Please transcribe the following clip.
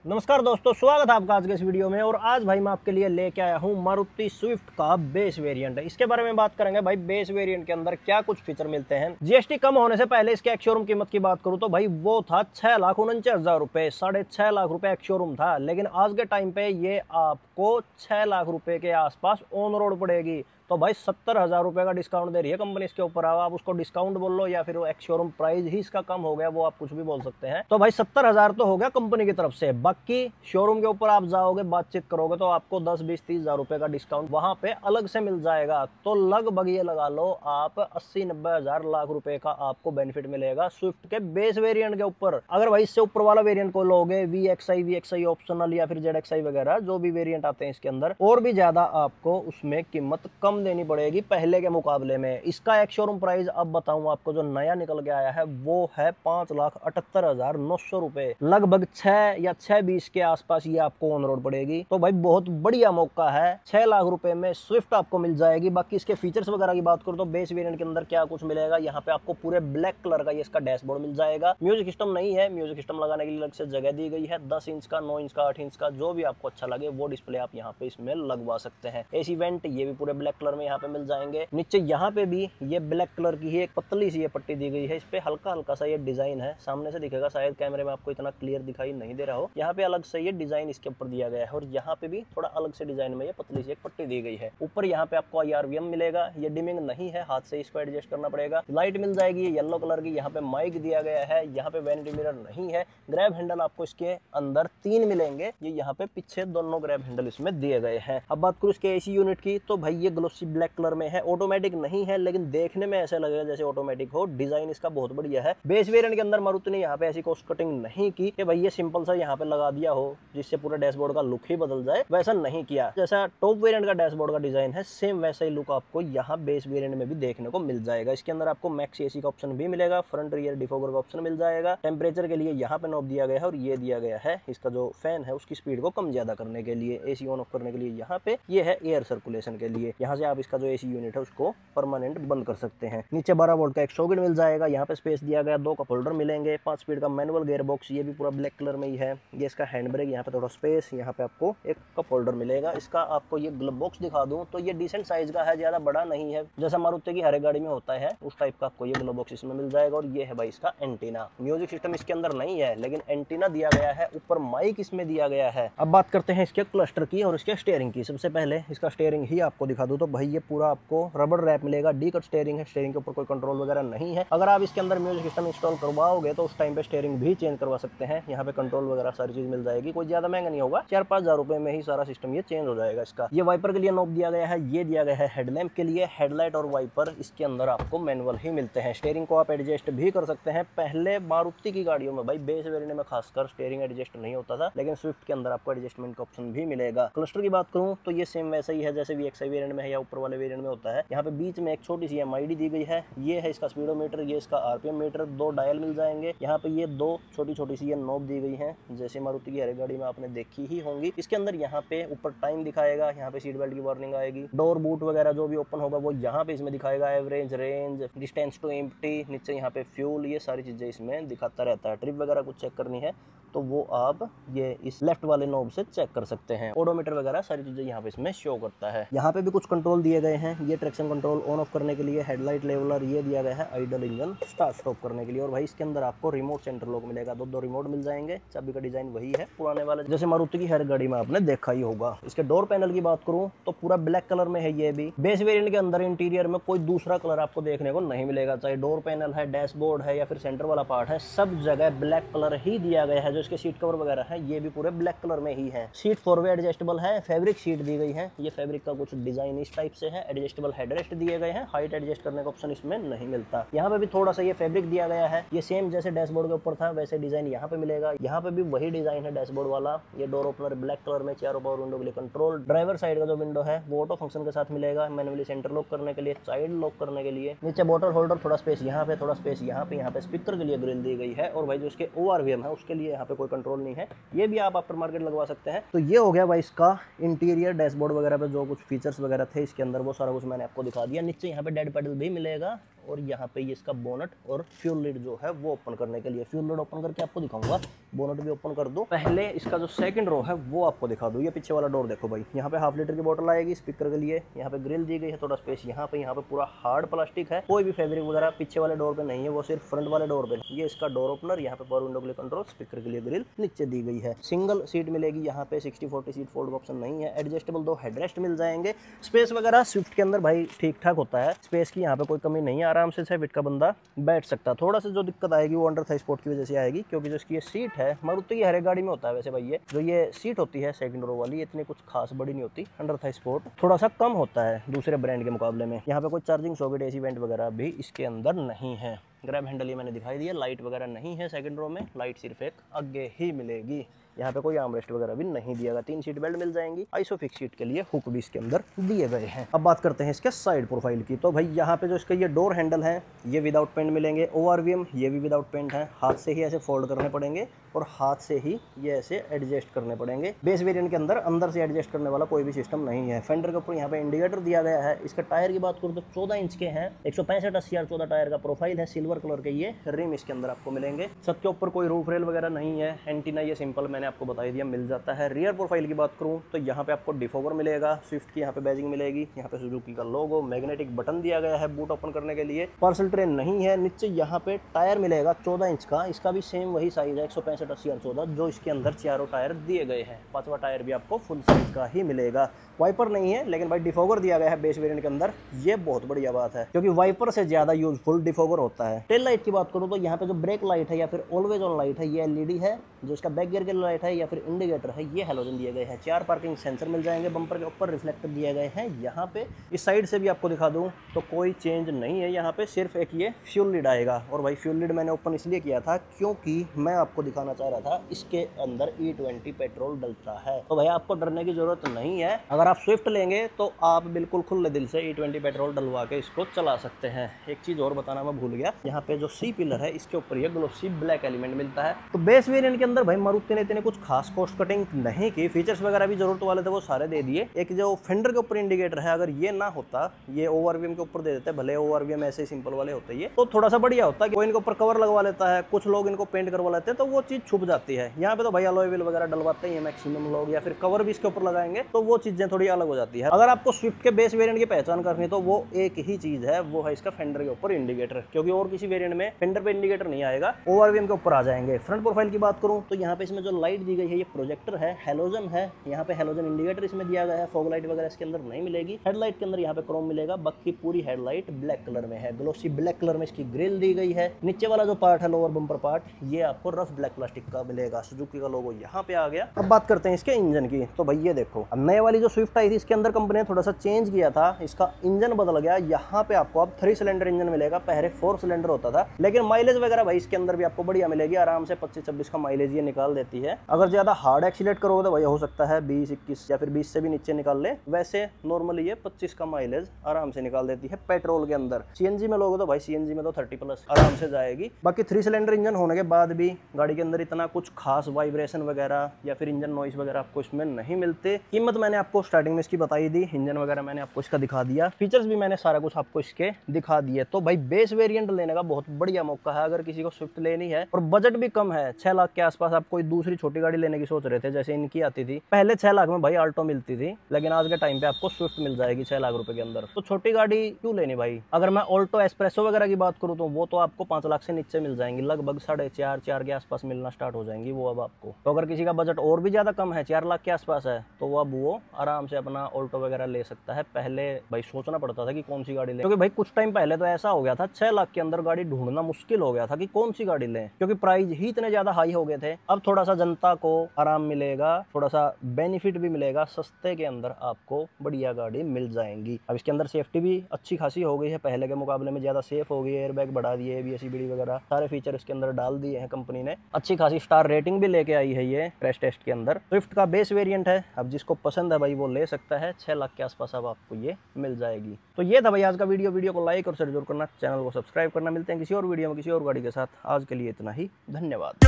नमस्कार दोस्तों, स्वागत है आपका आज के इस वीडियो में। और आज भाई मैं आपके लिए लेके आया हूँ मारुति स्विफ्ट का बेस वेरिएंट। इसके बारे में बात करेंगे भाई। बेस वेरिएंट के अंदर क्या कुछ फीचर मिलते हैं। जीएसटी कम होने से पहले इसके एक्स शोरूम कीमत की बात करूँ तो भाई वो था 6,49,000 रुपए, 6.5 लाख रुपए एक्स शोरूम था। लेकिन आज के टाइम पे ये आपको 6 लाख रुपए के आसपास ऑन रोड पड़ेगी। तो भाई 70,000 रुपए का डिस्काउंट दे रही है कंपनी इसके ऊपर। आप उसको डिस्काउंट बोल लो या फिर वो एक्स शोरूम प्राइस ही इसका कम हो गया, वो आप कुछ भी बोल सकते हैं। तो भाई 70,000 तो हो गया कंपनी की तरफ से। बाकी शोरूम के ऊपर आप जाओगे, बातचीत करोगे तो आपको 10, 20, 30,000 रुपए का डिस्काउंट वहां पे अलग से मिल जाएगा। तो लगभग ये लगा लो आप 80, 90,000 लाख रुपए का आपको बेनिफिट मिलेगा स्विफ्ट के बेस वेरिएंट के ऊपर। अगर भाई इससे ऊपर वाला वेरिएंट को लोगे, VXI ऑप्शनल या फिर ZXI वगैरह जो भी वेरिएंट आते हैं इसके अंदर, और भी ज्यादा आपको उसमें कीमत कम देनी पड़ेगी पहले के मुकाबले में। इसका एक शोरूम प्राइस अब बताऊं आपको, जो नया निकल के आया है वो है 5,78,900 रुपए। लगभग 6 या 6,20 के आसपास ये आपको ऑन रोड पड़ेगी। तो भाई बहुत बढ़िया मौका है। 6 लाख रुपए में स्विफ्ट आपको मिल जाएगी। बाकी इसके फीचर्स वगैरह की बात करूं तो बेस वेरिएंट के अंदर क्या कुछ मिलेगा, यहाँ पे आपको पूरे ब्लैक कलर का ये इसका डैशबोर्ड मिल जाएगा। म्यूजिक सिस्टम नहीं है, म्यूजिक सिस्टम लगाने के लिए अलग से जगह दी गई है। 10 इंच का, 9 इंच का, 8 इंच का, जो भी आपको अच्छा लगे वो डिस्प्ले आप यहाँ पे इसमें लगवा सकते हैं। एसी वेंट ये भी पूरे ब्लैक कलर में यहाँ पे मिल जाएंगे। नीचे यहाँ पे भी ये ब्लैक कलर की ही एक पतली सी ये पट्टी दी गई है। इस पे हल्का हल्का सा ये डिजाइन है, सामने से दिखेगा, शायद कैमरे में आपको इतना क्लियर दिखाई नहीं दे रहा हो। यहाँ पे अलग से ये डिजाइन इसके ऊपर दिया गया है और यहाँ पे भी थोड़ा अलग से डिजाइन में ये पतली सी एक पट्टी दी गई है। ऊपर यहाँ पे आपको IRVM मिलेगा। ये डिमिंग नहीं है, हाथ से इसको एडजस्ट करना पड़ेगा। लाइट मिल जाएगी येलो कलर की। यहाँ पे माइक दिया गया है। यहाँ पे वैनिटी मिरर नहीं है। ग्रैब हैंडल आपको इसके अंदर 3 मिलेंगे। ये यहाँ पे पीछे दोनों ग्रैब हैंडल इसमें दिए गए हैं। अब बात करूँ इसके AC यूनिट की तो भाई ये ग्लोसी ब्लैक कलर में है। ऑटोमेटिक नहीं है, लेकिन देखने में ऐसा लगेगा जैसे ऑटोमेटिक हो। डिजाइन इसका बहुत बढ़िया है। बेस वेरिएंट के अंदर मारुति ने यहाँ पे ऐसी कॉस्ट कटिंग नहीं की कि भाई ये सिंपल सा यहाँ पे लगा दिया हो जिससे पूरे डैशबोर्ड का लुक ही बदल जाए, वैसा नहीं किया। जैसा टॉप वेरिएंट का डैशबोर्ड का डिजाइन है, सेम वैसा ही लुक आपको यहाँ बेस वेरिएंट में भी देखने को मिल जाएगा। इसके अंदर आपको मैक्स AC का ऑप्शन भी मिलेगा, फ्रंट रियर डिफॉगर का ऑप्शन मिल जाएगा। टेम्परेचर के लिए यहाँ पे नॉब दिया गया है और ये दिया गया है इसका जो फैन है उसकी स्पीड को कम ज्यादा करने के लिए। AC ऑन ऑफ करने के लिए यहाँ पे ये है एयर सर्कुलेशन के लिए। यहाँ से आप इसका जो AC यूनिट है उसको परमानेंट बंद कर सकते हैं। नीचे 12 वोल्ट का एक सॉकेट मिल जाएगा। यहाँ पे स्पेस दिया गया, 2 कप होल्डर मिलेंगे। 5 स्पीड का मैनुअल गियर बॉक्स, ये भी पूरा ब्लैक कलर में ही है। ये इसका हैंड ब्रेक, यहाँ पे थोड़ा स्पेस, यहाँ पे आपको एक कप होल्डर मिलेगा। इसका आपको ये ग्लव बॉक्स दिखा दूं तो ये डिसेंट साइज का है, ज्यादा बड़ा नहीं है। जैसा मारुति की हर एक गाड़ी में होता है उस टाइप का आपको ये ग्लव बॉक्स इसमें मिल जाएगा। और ये है भाई इसका एंटीना। म्यूजिक सिस्टम इसके अंदर नहीं है, लेकिन एंटीना दिया गया है। ऊपर माइक इसमें दिया गया है। अब बात करते हैं इसके क्लस्टर की और इसके स्टीयरिंग की। सबसे पहले इसका स्टीयरिंग ही आपको दिखा दूं तो भाई ये पूरा आपको रबर रैप मिलेगा। डी कट स्टीयरिंग है, स्टीयरिंग के ऊपर कोई कंट्रोल वगैरह नहीं है। अगर आप इसके अंदर म्यूजिक सिस्टम इंस्टॉल करवाओगे तो उस टाइम पे स्टीयरिंग भी चेंज करवा सकते हैं। यहाँ पे कंट्रोल वगैरह सारी चीज मिल जाएगी। कोई ज्यादा महंगा नहीं होगा, 4-5 हजार रुपए में ही सारा सिस्टम ये चेंज हो जाएगा इसका। ये वाइपर के लिए नॉब दिया गया है। ये दिया गया है हेडलैम्प के लिए। हेडलाइट और वाइपर इसके अंदर आपको मैनुअल ही मिलते हैं। स्टीयरिंग को आप एडजस्ट भी कर सकते हैं। पहले मारुति की गाड़ियों में भाई बेस वेरिएंट में खासकर स्टीयरिंग एडजस्ट नहीं होता था, लेकिन स्विफ्ट के अंदर आपको एडजस्टमेंट का ऑप्शन भी मिलेगा। क्लस्टर की बात करूं तो ये सेम वैसा ही है जैसे VXI वेरिएंट में है या ऊपर वाले वेरिएंट में होता है। यहाँ पे बीच में एक छोटी सी MID दी गई है। ये है इसका स्पीडोमीटर, ये इसका RPM मीटर। 2 डायल मिल जाएंगे। यहाँ पे ये 2 छोटी छोटी सी ये नॉब दी गई है, जैसे मारुति की हर गाड़ी में आपने देखी ही होंगी। इसके अंदर यहाँ पे ऊपर टाइम दिखाएगा, यहाँ पे सीट बेल्ट की वार्निंग आएगी। डोर बूट वगैरह जो भी ओपन होगा वो यहाँ पे इसमें दिखाएगा। Average, range, distance to empty, नीचे यहाँ पे फ्यूल, ये सारी चीजें इसमें दिखाता रहता है। ट्रिप वगैरह कुछ चेक करनी है तो वो आप ये इस लेफ्ट वाले नॉब से चेक कर सकते हैं। ओडोमीटर वगैरह सारी चीजें यहाँ पे इसमें शो करता है। यहाँ पे भी कुछ कंट्रोल दिए गए हैं। ये ट्रैक्शन कंट्रोल ऑन ऑफ करने के लिए, हेडलाइट लेवलर ये दिया गया है आइडल इंजन स्टार्ट स्टॉप करने के लिए। और भाई इसके अंदर आपको रिमोट सेंटर लॉक मिलेगा। 2 रिमोट मिल जाएंगे। चाबी का डिजाइन वही है पुराने वाले, जैसे मारुति की हर गाड़ी में आपने देखा ही होगा। इसके डोर पैनल की बात करूं तो पूरा ब्लैक कलर में है। ये भी बेस वेरिएंट के अंदर इंटीरियर में कोई दूसरा कलर आपको देखने को नहीं मिलेगा। चाहे डोर पैनल है, डैशबोर्ड है या फिर सेंटर वाला पार्ट है, सब जगह ब्लैक कलर ही दिया गया है। जो इसके सीट कवर वगैरह है ये भी पूरे ब्लैक कलर में ही है। सीट 4 वे एडजस्टेबल है। फैब्रिक सीट दी गई है। ये फैब्रिक का कुछ डिजाइन इस टाइप से है। एडजस्टेबल हेडरेस्ट दिए गए हैं। हाइट एडजस्ट करने का ऑप्शन इसमें नहीं मिलता। यहाँ पे भी थोड़ा सा ये फैब्रिक दिया गया है। ये सेम जैसे डैशबोर्ड के ऊपर था वैसे डिजाइन यहाँ पे मिलेगा। यहाँ पे भी वही डिजाइन है डैशबोर्ड वाला। ये डोर ओपनर ब्लैक कलर में, चारों पावर विंडो के लिए कंट्रोल। ड्राइवर साइड का जो विंडो है वो ऑटो फंक्शन के साथ मिलेगा। मैनुअली सेंटर लॉक करने के लिए, साइड लॉक करने के लिए। नीचे बोतल होल्डर, थोड़ा स्पेस यहाँ पे, थोड़ा स्पेस यहाँ पे स्पीकर के लिए ग्रिल दी गई है। और भाई जो इसके ORVM है उसके लिए यहाँ पे कोई कंट्रोल नहीं है। ये भी आप आफ्टर मार्केट लगवा सकते हैं। तो ये हो गया भाई इसका इंटीरियर। डैशबोर्ड वगैरह पे जो कुछ फीचर्स वगैरह थे इसके अंदर वो सारा कुछ मैंने आपको दिखा दिया। नीचे यहाँ पे डेड पेडल भी मिलेगा और यहाँ पे ये इसका बोनट और फ्यूल लिड जो है वो ओपन करने के लिए। फ्यूल लिड ओपन करके आपको दिखाऊंगा, बोनट भी ओपन कर दो। पहले इसका जो सेकंड रो है वो आपको दिखा दूँ। ये पीछे वाला डोर देखो भाई, यहाँ पे हाफ लीटर की बोतल आएगी स्पीकर के लिए, यहाँ पे ग्रिल दी गई है, थोड़ा स्पेस यहाँ पे पूरा हार्ड प्लास्टिक है, कोई भी फैब्रिक वगैरह पीछे वाले डोर पे नहीं है, वो सिर्फ फ्रंट वाले डोर पे। ये इसका डोर ओपनर, यहाँ पे पावर विंडो के लिए कंट्रोल, स्पीकर के लिए ग्रिल नीचे दी गई है। सिंगल सीट मिलेगी यहाँ पे, 60-40 सीट फोल्ड ऑप्शन नहीं है। एडजस्टेबल 2 हेडरेस्ट मिल जाएंगे। स्पेस वगैरह स्विफ्ट के अंदर भाई ठीक ठाक होता है, स्पेस की यहाँ पे कोई कमी नहीं है, आराम से 6 फीट का बंदा बैठ सकता है। थोड़ा सा जो दिक्कत आएगी वो अंडर थाई स्पोर्ट की वजह से आएगी, क्योंकि जो इसकी ये सीट है, मारुति की हर एक गाड़ी में होता है वैसे भाई, ये जो ये सीट होती है सेकंड रो वाली, इतनी कुछ खास बड़ी नहीं होती। अंडर थाई स्पोर्ट थोड़ा सा कम होता है दूसरे ब्रांड के मुकाबले में। यहाँ पे कोई चार्जिंग सॉकेट, एसी वेंट वगैरह भी इसके अंदर नहीं है। ग्रैब हैंडल ये मैंने दिखाई दिया, लाइट वगैरह नहीं है सेकंड रो में, लाइट सिर्फ एक आगे ही मिलेगी। यहाँ पे कोई आर्मरेस्ट वगैरह भी नहीं दिया गया। 3 सीट बेल्ट मिल जाएंगी, आइसोफिक्स सीट के लिए हुक भी इसके अंदर दिए गए हैं। अब बात करते हैं इसके साइड प्रोफाइल की। तो भाई यहाँ पे जो इसके ये डोर हैंडल है ये विदाउट पेंट मिलेंगे। ORVM ये भी विदाउट पेंट है, हाथ से ही ऐसे फोल्ड करने पड़ेंगे और हाथ से ही ये ऐसे एडजस्ट करने पड़ेंगे। बेस वेरिएंट के अंदर अंदर से एडजस्ट करने वाला कोई भी सिस्टम नहीं है। फेंडर के ऊपर यहाँ पे इंडिकेटर दिया गया है। इसका टायर की बात करूँ तो 14 इंच के हैं, 165 80 14 टायर का प्रोफाइल है। सिल्वर कलर के ये रिम इसके अंदर आपको मिलेंगे। छत के ऊपर कोई रूफ रेल वगैरह नहीं है। एंटीना ये सिंपल मैंने आपको बता दिया मिल जाता है। रियर प्रोफाइल की बात करूं तो यहाँ पे आपको डिफॉगर मिलेगा, स्विफ्ट की यहाँ पे बैजिंग मिलेगी, यहाँ पे सुजुकी का लोगो, मैग्नेटिक बटन दिया गया है बूट ओपन करने के लिए। पार्सल ट्रे नहीं है। नीचे यहाँ पे टायर मिलेगा 14 इंच का, इसका भी सेम वही साइज है 165 80 14 जो इसके अंदर चारों टायर दिए गए हैं। 5वां टायर भी आपको फुल साइज का ही मिलेगा। वाइपर नहीं है, लेकिन भाई डिफॉगर दिया गया है बेस वेरिएंट के अंदर, ये बहुत बढ़िया बात है, क्योंकि वाइपर से ज्यादा यूजफुल डिफॉगर होता है। टेल लाइट की बात करूँ तो यहाँ पे जो ब्रेक लाइट है या फिर ऑलवेज ऑन लाइट है ये LED है, जो इसका बैक गियर के लाइट है या फिर इंडिकेटर है ये हेलोजन दिए गए हैं। 4 पार्किंग सेंसर मिल जाएंगे, बम्पर के ऊपर रिफ्लेक्टर दिए गए हैं। यहाँ पे इस साइड से भी आपको दिखा दूं तो कोई चेंज नहीं है, यहाँ पे सिर्फ एक ये फ्यूल लिड आएगा। और भाई फ्यूल लिड मैंने ओपन इसलिए किया था क्योंकि मैं आपको दिखाना चाह रहा था इसके अंदर E20 पेट्रोल डलता है। तो भाई आपको डरने की जरूरत नहीं है, अगर आप स्विफ्ट लेंगे तो आप बिल्कुल खुले दिल से E20 पेट्रोल डलवा के इसको चला सकते हैं। एक चीज और बताना मैं भूल गया, यहाँ पे जो सी पिलर है इसके ऊपर ये ग्लोसी ब्लैक एलिमेंट मिलता है। तो बेस वेरिएंट के अंदर भाई मारुति ने इतने कुछ खास कॉस्ट कटिंग नहीं की, फीचर्स वगैरह भी जरूरत वाले थे वो सारे दे दिए। एक जो फेंडर के ऊपर इंडिकेटर है अगर ये ना होता, ये ORVM के ऊपर दे देते, भले ORVM ऐसे सिंपल वाले होते ये तो थोड़ा सा बढ़िया होता कि कोई इनके ऊपर कवर लगवा लेता है, कुछ लोग इनको पेंट करवा लेते हैं तो वो चीज छुप जाती है। यहाँ पे तो भाई अलॉय व्हील वगैरह डलवाते ही मैक्सिमम लोग, या फिर कवर भी इसके ऊपर लगाएंगे तो वो चीजें थोड़ी अलग हो जाती है। अगर आपको स्विफ्ट के बेस वेरिएंट की पहचान करनी तो वो एक ही चीज है, वो है इसका फेंडर के ऊपर इंडिकेटर, क्योंकि और किसी वेरिएंट में फेंडर पे इंडिकेटर नहीं आएगा, ORVM के ऊपर आ जाएंगे। फ्रंट प्रोफाइल की बात करूं तो यहाँ पे इसमें जो लाइट दी गई है ये प्रोजेक्टर है, हेलोजन है, यहाँ पे हेलोजन इंडिकेटर इसमें दिया गया है। फॉग लाइट वगैरह इसके अंदर नहीं मिलेगी। हेडलाइट के अंदर यहाँ पे क्रोम मिलेगा, बाकी पूरी हेडलाइट ब्लैक कलर में है, ग्लोसी ब्लैक कलर में इसकी ग्रिल दी गई है। नीचे वाला जो पार्ट है लोअर बम्पर पार्ट ये आपको रफ ब्लैक प्लास्टिक का मिलेगा, सुजुकी का लोगो यहाँ पे आ गया। अब बात करते हैं इसके इंजन की। तो भाई ये देखो, अब नए वाली जो स्विफ्ट आई थी इसके अंदर कंपनी ने थोड़ा सा चेंज किया था, इसका इंजन बदल गया। यहाँ पे आपको अब 3 सिलेंडर इंजन मिलेगा, पहले 4 सिलेंडर होता था। लेकिन माइलेज वगैरह भाई इसके अंदर भी आपको बढ़िया मिलेगी, आराम से 25-26 का माइलेज ये निकाल देती है। अगर ज्यादा हार्ड एक्सीलेट करोगे तो भाई हो सकता है 20-21 या फिर 20 से भी नीचे निकाल ले, वैसे नॉर्मली ये 25 का माइलेज आराम से निकाल देती है पेट्रोल के अंदर। CNG में लोगे तो भाई CNG में तो 30+ आराम से जाएगी। बाकी 3 सिलेंडर इंजन होने के बाद भी गाड़ी के अंदर इतना कुछ खास वाइब्रेशन वगैरह या फिर इंजन नॉइस वगैरह आपको इसमें नहीं मिलते। कीमत मैंने आपको स्टार्टिंग में इसकी बताई दी, इंजन वगैरह मैंने आपको इसका दिखा दिया, फीचर्स भी मैंने सारा कुछ आपको इसके दिखा दिए। तो भाई बेस वेरिएंट लेने का बहुत बढ़िया मौका है अगर किसी को स्विफ्ट लेनी है और बजट भी कम है। 6 लाख के आसपास आप कोई दूसरी छोटी गाड़ी लेने की सोच रहे थे जैसे इनकी आती थी, पहले 6 लाख में भाई आल्टो मिलती थी, लेकिन आज के टाइम पे आपको स्विफ्ट मिल जाएगी 6 लाख रुपए के अंदर। तो छोटी गाड़ी क्यों लेनी भाई। अगर मैं ऑल्टो एस्प्रेसो वगैरह की बात करूँ तो वो तो आपको 5 लाख से नीचे मिल जाएंगी, लगभग 4.5-4 के आसपास मिलना स्टार्ट हो जाएंगी वो अब आपको। तो अगर किसी का बजट और भी ज्यादा कम है, 4 लाख के आसपास है, तो अब वो आराम से अपना ऑल्टो वगैरह ले सकता है। पहले भाई सोचना पड़ता था कि कौन सी गाड़ी लें, क्योंकि भाई कुछ टाइम पहले तो ऐसा हो गया था 6 लाख के अंदर गाड़ी ढूंढना मुश्किल हो गया था कि कौन सी गाड़ी लें, क्योंकि प्राइस ही इतने ज्यादा हाई हो गए थे। अब थोड़ा सा जनता को आराम मिलेगा, थोड़ा सा बेनिफिट भी मिलेगा, सस्ते के अंदर आपको बढ़िया गाड़ी मिल जाएंगी। अब इसके अंदर सेफ्टी भी अच्छी खासी हो गई है, पहले के मुकाबले में ज्यादा सेफ हो गई है, एयरबैग बढ़ा दिए, ABS EBD वगैरह सारे फीचर इसके अंदर डाल दिए हैं कंपनी ने। अच्छी खासी स्टार रेटिंग भी लेके आई है ये क्रैश टेस्ट के अंदर। स्विफ्ट का बेस वेरिएंट है, अब जिसको पसंद है भाई वो ले सकता है। 6 लाख के आसपास अब आपको ये मिल जाएगी। तो ये था भाई आज का वीडियो को लाइक और शेयर जरूर करना, चैनल को सब्सक्राइब करना। मिलते हैं किसी और वीडियो में किसी और गाड़ी के साथ, आज के लिए इतना ही, धन्यवाद।